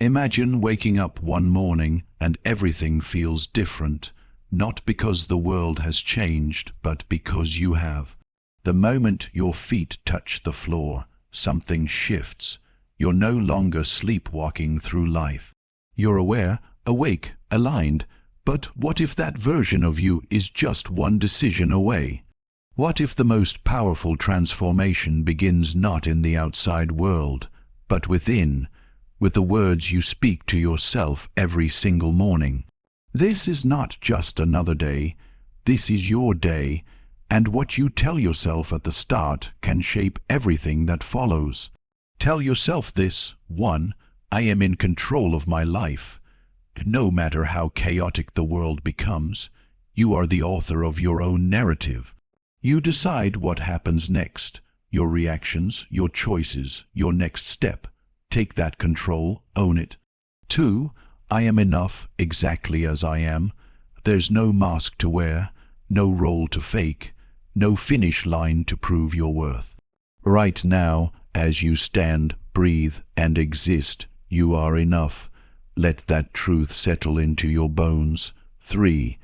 Imagine waking up one morning and everything feels different, not because the world has changed, but because you have. The moment your feet touch the floor, something shifts. You're no longer sleepwalking through life. You're aware, awake, aligned. But what if that version of you is just one decision away? What if the most powerful transformation begins not in the outside world, but within, with the words you speak to yourself every single morning? This is not just another day. This is your day, and what you tell yourself at the start can shape everything that follows. Tell yourself this: 1. I am in control of my life. No matter how chaotic the world becomes, you are the author of your own narrative. You decide what happens next, your reactions, your choices, your next step. Take that control, own it. 2. I am enough exactly as I am. There's no mask to wear, no role to fake, no finish line to prove your worth. Right now, as you stand, breathe, and exist, you are enough. Let that truth settle into your bones. 3.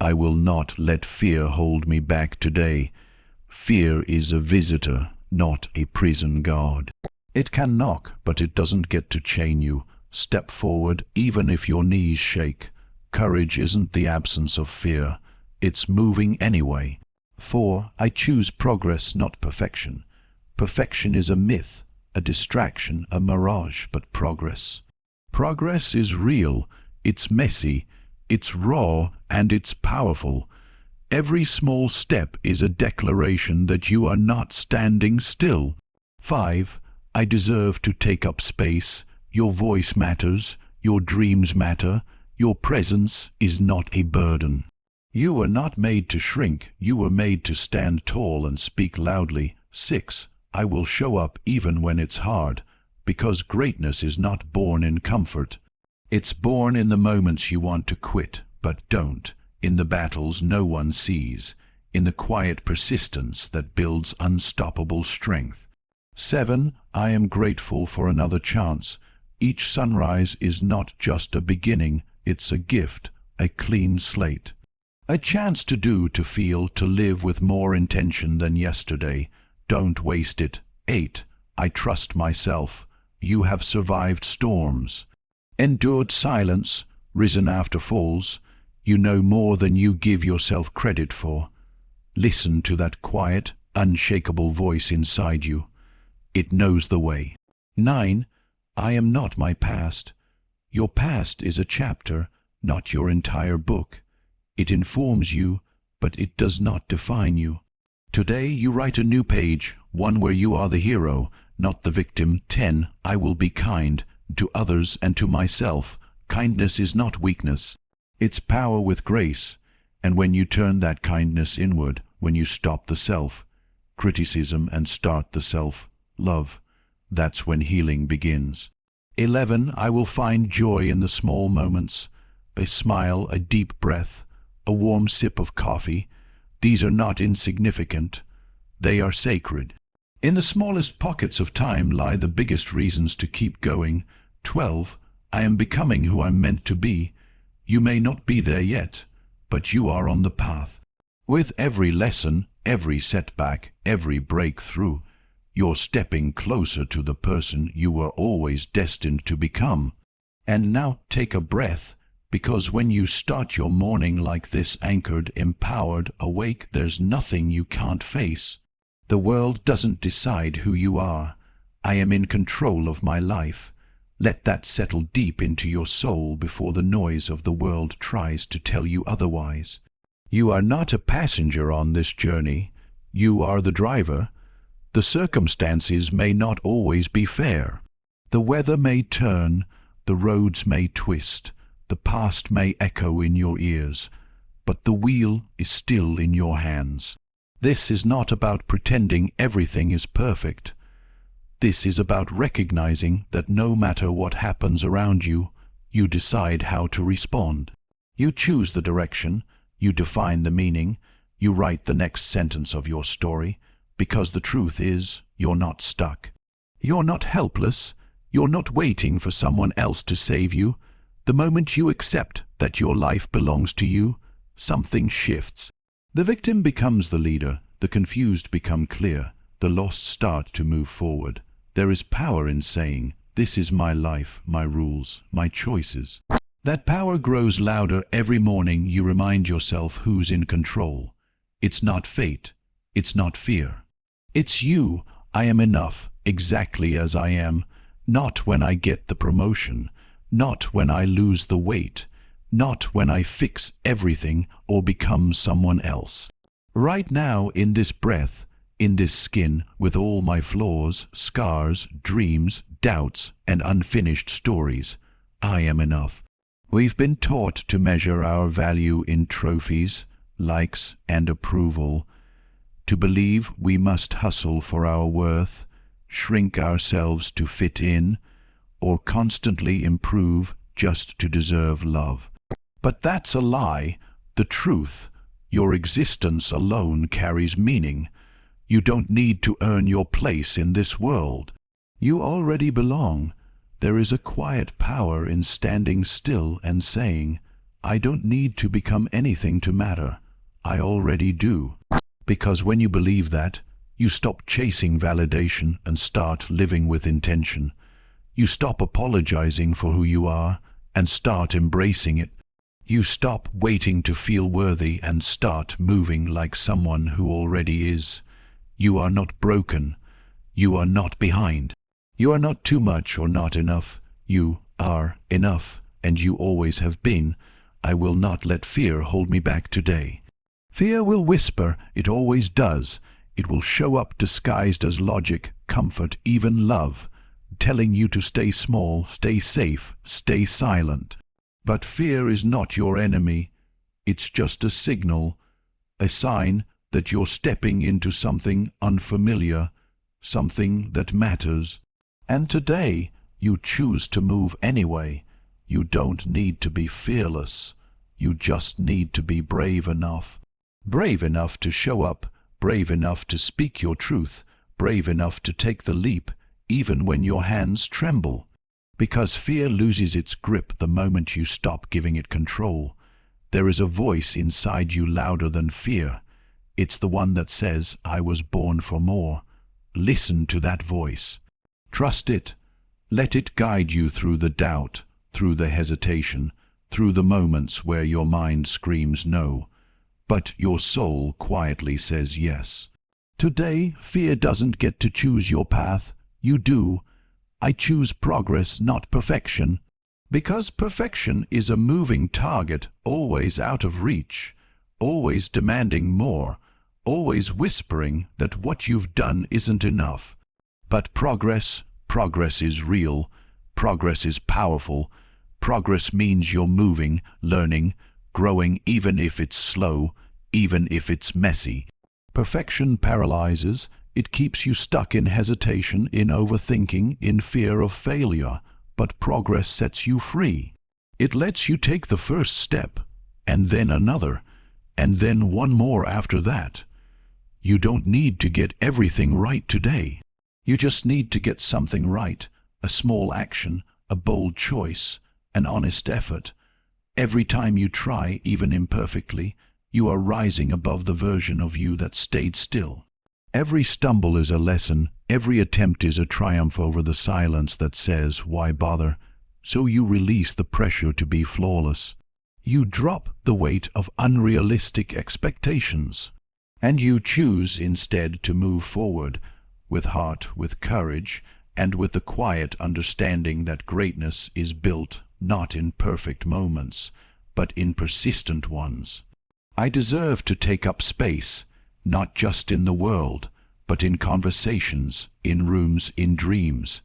I will not let fear hold me back today. Fear is a visitor, not a prison guard. It can knock, but it doesn't get to chain you. Step forward, even if your knees shake. Courage isn't the absence of fear. It's moving anyway. 4. I choose progress, not perfection. Perfection is a myth, a distraction, a mirage, but progress. Progress is real, it's messy, it's raw, and it's powerful. Every small step is a declaration that you are not standing still. 5. I deserve to take up space. Your voice matters, your dreams matter, your presence is not a burden. You were not made to shrink, you were made to stand tall and speak loudly. 6. I will show up even when it's hard, because greatness is not born in comfort. It's born in the moments you want to quit, but don't, in the battles no one sees, in the quiet persistence that builds unstoppable strength. 7. I am grateful for another chance. Each sunrise is not just a beginning, it's a gift, a clean slate. A chance to do, to feel, to live with more intention than yesterday. Don't waste it. 8. I trust myself. You have survived storms, endured silence, risen after falls. You know more than you give yourself credit for. Listen to that quiet, unshakable voice inside you. It knows the way. 9. I am not my past. Your past is a chapter, not your entire book. It informs you, but it does not define you. Today you write a new page, one where you are the hero, not the victim. 10. I will be kind to others and to myself. Kindness is not weakness. It's power with grace. And when you turn that kindness inward, when you stop the self-criticism and start the self-love, that's when healing begins. 11. I will find joy in the small moments. A smile, a deep breath, a warm sip of coffee. These are not insignificant. They are sacred. In the smallest pockets of time lie the biggest reasons to keep going. 12. I am becoming who I'm meant to be. You may not be there yet, but you are on the path. With every lesson, every setback, every breakthrough, you're stepping closer to the person you were always destined to become. And now take a breath, because when you start your morning like this, anchored, empowered, awake, there's nothing you can't face. The world doesn't decide who you are. I am in control of my life. Let that settle deep into your soul before the noise of the world tries to tell you otherwise. You are not a passenger on this journey. You are the driver. The circumstances may not always be fair. The weather may turn, the roads may twist, the past may echo in your ears, but the wheel is still in your hands. This is not about pretending everything is perfect. This is about recognizing that no matter what happens around you, you decide how to respond. You choose the direction, you define the meaning, you write the next sentence of your story, because the truth is, you're not stuck. You're not helpless, You're not waiting for someone else to save you. The moment you accept that your life belongs to you, something shifts. The victim becomes the leader, the confused become clear, the lost start to move forward. There is power in saying, "This is my life, my rules, my choices." That power grows louder every morning you remind yourself who's in control. It's not fate. It's not fear. It's you. I am enough, exactly as I am. Not when I get the promotion. Not when I lose the weight. Not when I fix everything or become someone else. Right now, in this breath, in this skin, with all my flaws, scars, dreams, doubts, and unfinished stories, I am enough. We've been taught to measure our value in trophies, likes, and approval, to believe we must hustle for our worth, shrink ourselves to fit in, or constantly improve just to deserve love. But that's a lie. The truth, your existence alone carries meaning. You don't need to earn your place in this world. You already belong. There is a quiet power in standing still and saying, "I don't need to become anything to matter. I already do." Because when you believe that, you stop chasing validation and start living with intention. You stop apologizing for who you are and start embracing it. You stop waiting to feel worthy and start moving like someone who already is. You are not broken. You are not behind. You are not too much or not enough. You are enough, and you always have been. I will not let fear hold me back today. Fear will whisper, it always does. It will show up disguised as logic, comfort, even love, telling you to stay small, stay safe, stay silent. But fear is not your enemy. It's just a signal, a sign that you're stepping into something unfamiliar, something that matters. And today, you choose to move anyway. You don't need to be fearless. You just need to be brave enough. Brave enough to show up, brave enough to speak your truth, brave enough to take the leap, even when your hands tremble. Because fear loses its grip the moment you stop giving it control. There is a voice inside you louder than fear. It's the one that says, "I was born for more." Listen to that voice. Trust it. Let it guide you through the doubt, through the hesitation, through the moments where your mind screams no, but your soul quietly says yes. Today, fear doesn't get to choose your path. You do. I choose progress, not perfection. Because perfection is a moving target, always out of reach, always demanding more, always whispering that what you've done isn't enough. But progress is real. Progress is powerful. Progress means you're moving, learning, growing, even if it's slow, even if it's messy. Perfection paralyzes. It keeps you stuck in hesitation, in overthinking, in fear of failure. But progress sets you free. It lets you take the first step, and then another, and then one more after that. You don't need to get everything right today. You just need to get something right, a small action, a bold choice, an honest effort. Every time you try, even imperfectly, you are rising above the version of you that stayed still. Every stumble is a lesson. Every attempt is a triumph over the silence that says, "Why bother?" So you release the pressure to be flawless. You drop the weight of unrealistic expectations. And you choose instead to move forward, with heart, with courage, and with the quiet understanding that greatness is built not in perfect moments, but in persistent ones. I deserve to take up space, not just in the world, but in conversations, in rooms, in dreams.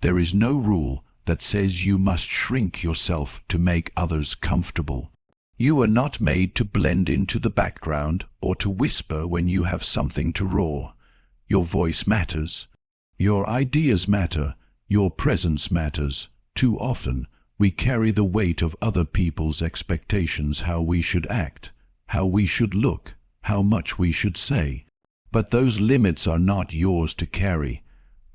There is no rule that says you must shrink yourself to make others comfortable. You are not made to blend into the background or to whisper when you have something to roar. Your voice matters. Your ideas matter. Your presence matters. Too often, we carry the weight of other people's expectations, how we should act, how we should look, how much we should say. But those limits are not yours to carry.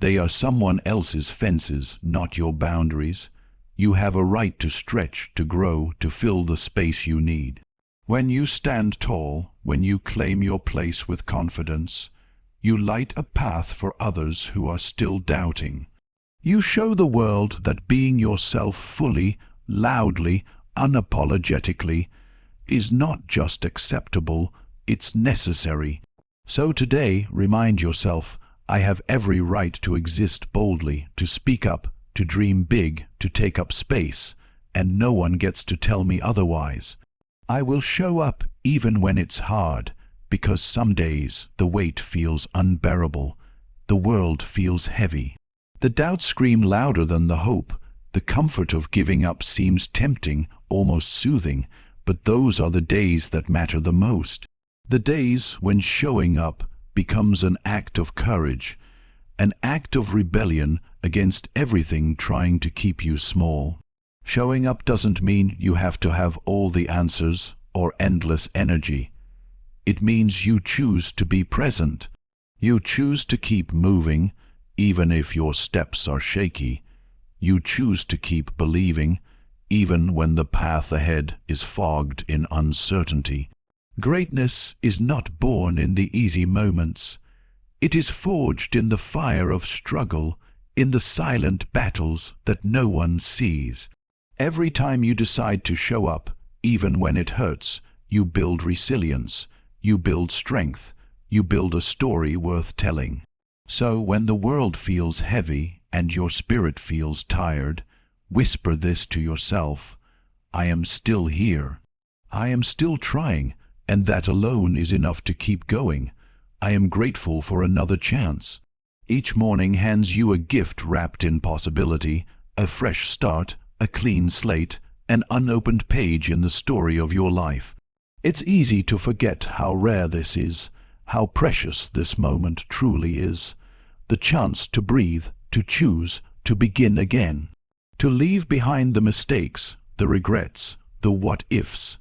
They are someone else's fences, not your boundaries. You have a right to stretch, to grow, to fill the space you need. When you stand tall, when you claim your place with confidence, you light a path for others who are still doubting. You show the world that being yourself fully, loudly, unapologetically, is not just acceptable, it's necessary. So today, remind yourself, I have every right to exist boldly, to speak up, to dream big, to take up space, and no one gets to tell me otherwise. I will show up even when it's hard, because some days the weight feels unbearable, the world feels heavy. The doubts scream louder than the hope. The comfort of giving up seems tempting, almost soothing, but those are the days that matter the most. The days when showing up becomes an act of courage, an act of rebellion against everything trying to keep you small. Showing up doesn't mean you have to have all the answers or endless energy. It means you choose to be present. You choose to keep moving, even if your steps are shaky. You choose to keep believing, even when the path ahead is fogged in uncertainty. Greatness is not born in the easy moments. It is forged in the fire of struggle, in the silent battles that no one sees. Every time you decide to show up, even when it hurts, you build resilience, you build strength, you build a story worth telling. So when the world feels heavy and your spirit feels tired, whisper this to yourself: I am still here. I am still trying, and that alone is enough to keep going. I am grateful for another chance. Each morning hands you a gift wrapped in possibility, a fresh start, a clean slate, an unopened page in the story of your life. It's easy to forget how rare this is, how precious this moment truly is. The chance to breathe, to choose, to begin again. To leave behind the mistakes, the regrets, the what-ifs,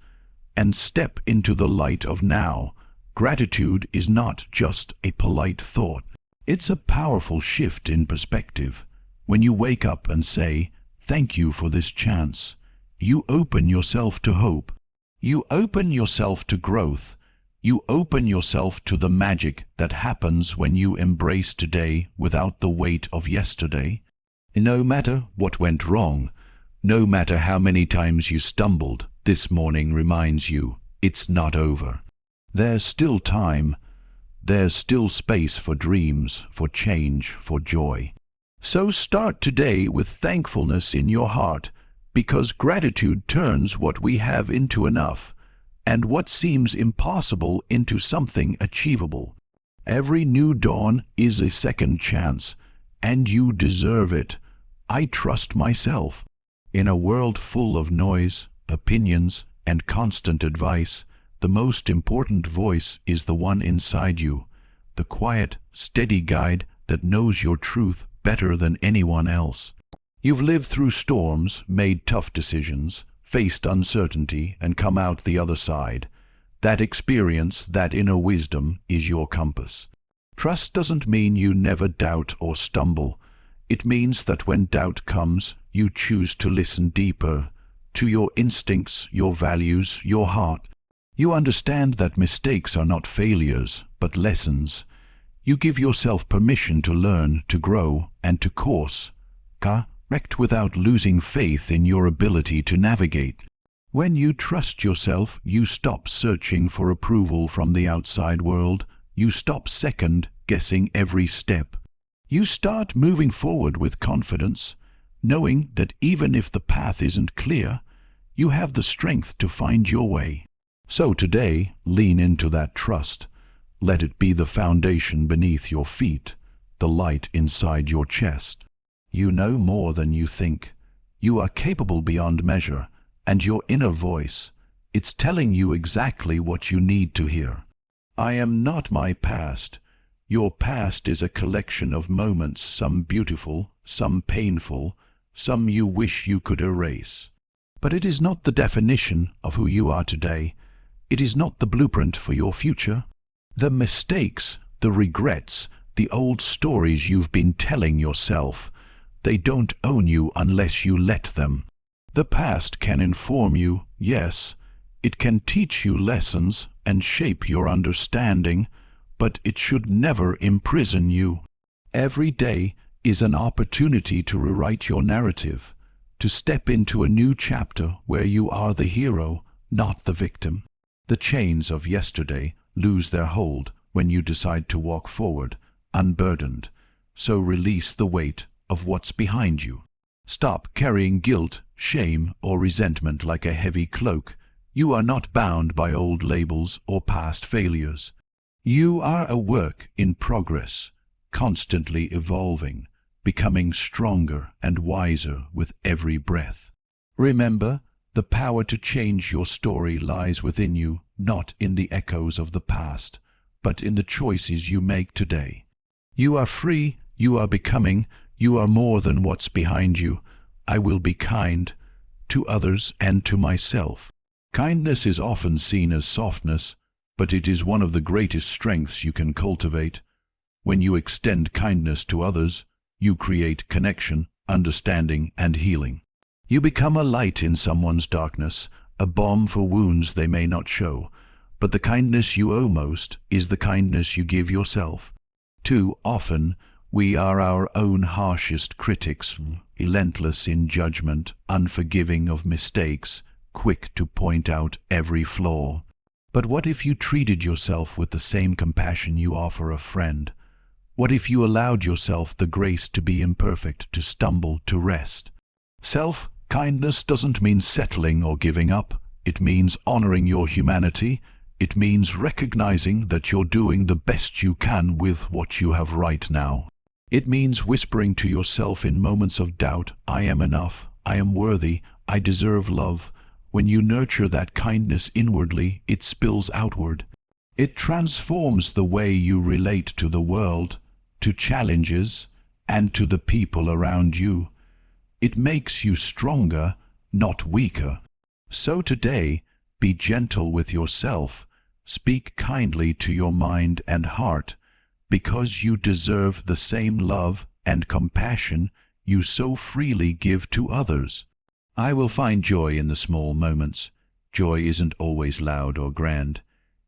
and step into the light of now. Gratitude is not just a polite thought. It's a powerful shift in perspective. When you wake up and say, thank you for this chance, you open yourself to hope. You open yourself to growth. You open yourself to the magic that happens when you embrace today without the weight of yesterday. No matter what went wrong, no matter how many times you stumbled, this morning reminds you it's not over. There's still time. There's still space for dreams, for change, for joy. So start today with thankfulness in your heart, because gratitude turns what we have into enough, and what seems impossible into something achievable. Every new dawn is a second chance, and you deserve it. I trust myself. In a world full of noise, opinions, and constant advice, the most important voice is the one inside you, the quiet, steady guide that knows your truth better than anyone else. You've lived through storms, made tough decisions, faced uncertainty, and come out the other side. That experience, that inner wisdom, is your compass. Trust doesn't mean you never doubt or stumble. It means that when doubt comes, you choose to listen deeper, to your instincts, your values, your heart. You understand that mistakes are not failures, but lessons. You give yourself permission to learn, to grow, and to course. Correct without losing faith in your ability to navigate. When you trust yourself, you stop searching for approval from the outside world. You stop second-guessing every step. You start moving forward with confidence, knowing that even if the path isn't clear, you have the strength to find your way. So today, lean into that trust. Let it be the foundation beneath your feet, the light inside your chest. You know more than you think. You are capable beyond measure, and your inner voice, it's telling you exactly what you need to hear. I am not my past. Your past is a collection of moments, some beautiful, some painful, some you wish you could erase. But it is not the definition of who you are today. It is not the blueprint for your future. The mistakes, the regrets, the old stories you've been telling yourself. They don't own you unless you let them. The past can inform you, yes. It can teach you lessons and shape your understanding, but it should never imprison you. Every day is an opportunity to rewrite your narrative, to step into a new chapter where you are the hero, not the victim. The chains of yesterday lose their hold when you decide to walk forward, unburdened. So release the weight of what's behind you. Stop carrying guilt, shame, or resentment like a heavy cloak. You are not bound by old labels or past failures. You are a work in progress, constantly evolving, becoming stronger and wiser with every breath. Remember, the power to change your story lies within you, not in the echoes of the past, but in the choices you make today. You are free, you are becoming, you are more than what's behind you. I will be kind to others and to myself. Kindness is often seen as softness, but it is one of the greatest strengths you can cultivate. When you extend kindness to others, you create connection, understanding, and healing. You become a light in someone's darkness, a balm for wounds they may not show. But the kindness you owe most is the kindness you give yourself. Too often, we are our own harshest critics, relentless in judgment, unforgiving of mistakes, quick to point out every flaw. But what if you treated yourself with the same compassion you offer a friend? What if you allowed yourself the grace to be imperfect, to stumble, to rest? Self-kindness doesn't mean settling or giving up. It means honoring your humanity. It means recognizing that you're doing the best you can with what you have right now. It means whispering to yourself in moments of doubt, I am enough, I am worthy, I deserve love. When you nurture that kindness inwardly, it spills outward. It transforms the way you relate to the world, to challenges, and to the people around you. It makes you stronger, not weaker. So today, be gentle with yourself. Speak kindly to your mind and heart, because you deserve the same love and compassion you so freely give to others. I will find joy in the small moments. Joy isn't always loud or grand.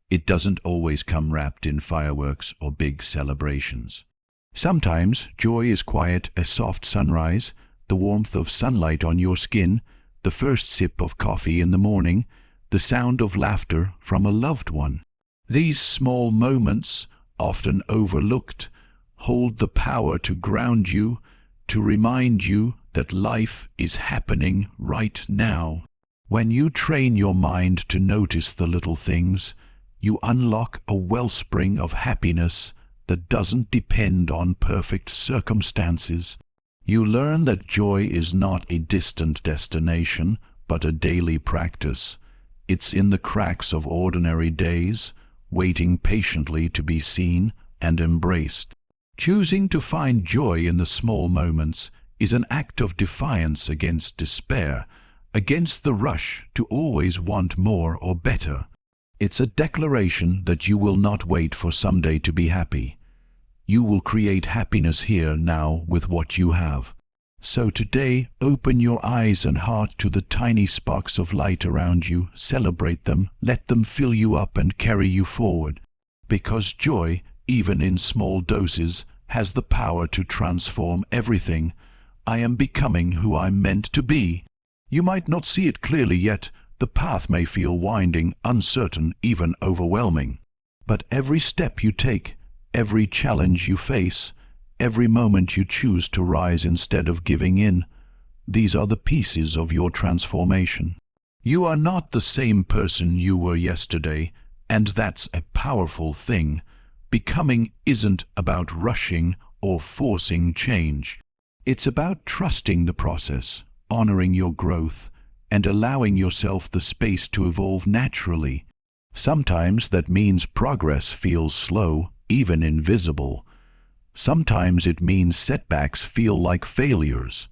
It doesn't always come wrapped in fireworks or big celebrations. Sometimes joy is quiet, a soft sunrise, the warmth of sunlight on your skin, the first sip of coffee in the morning, the sound of laughter from a loved one. These small moments, often overlooked, hold the power to ground you, to remind you that life is happening right now. When you train your mind to notice the little things, you unlock a wellspring of happiness that doesn't depend on perfect circumstances. You learn that joy is not a distant destination, but a daily practice. It's in the cracks of ordinary days, waiting patiently to be seen and embraced. Choosing to find joy in the small moments is an act of defiance against despair, against the rush to always want more or better. It's a declaration that you will not wait for someday to be happy. You will create happiness here now with what you have. So today, open your eyes and heart to the tiny sparks of light around you. Celebrate them, let them fill you up and carry you forward. Because joy, even in small doses, has the power to transform everything. I am becoming who I'm meant to be. You might not see it clearly yet. The path may feel winding, uncertain, even overwhelming. But every step you take, every challenge you face, every moment you choose to rise instead of giving in, these are the pieces of your transformation. You are not the same person you were yesterday, and that's a powerful thing. Becoming isn't about rushing or forcing change. It's about trusting the process, honoring your growth, and allowing yourself the space to evolve naturally. Sometimes that means progress feels slow, even invisible. Sometimes it means setbacks feel like failures.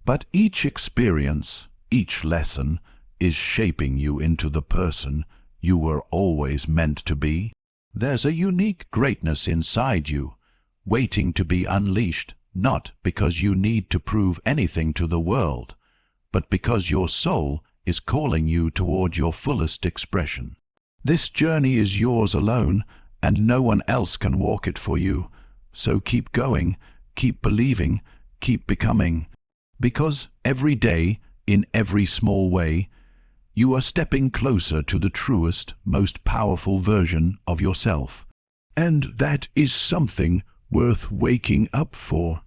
But each experience, each lesson, is shaping you into the person you were always meant to be. There's a unique greatness inside you, waiting to be unleashed, not because you need to prove anything to the world, but because your soul is calling you toward your fullest expression. This journey is yours alone, and no one else can walk it for you. So keep going, keep believing, keep becoming. Because every day, in every small way, you are stepping closer to the truest, most powerful version of yourself. And that is something worth waking up for.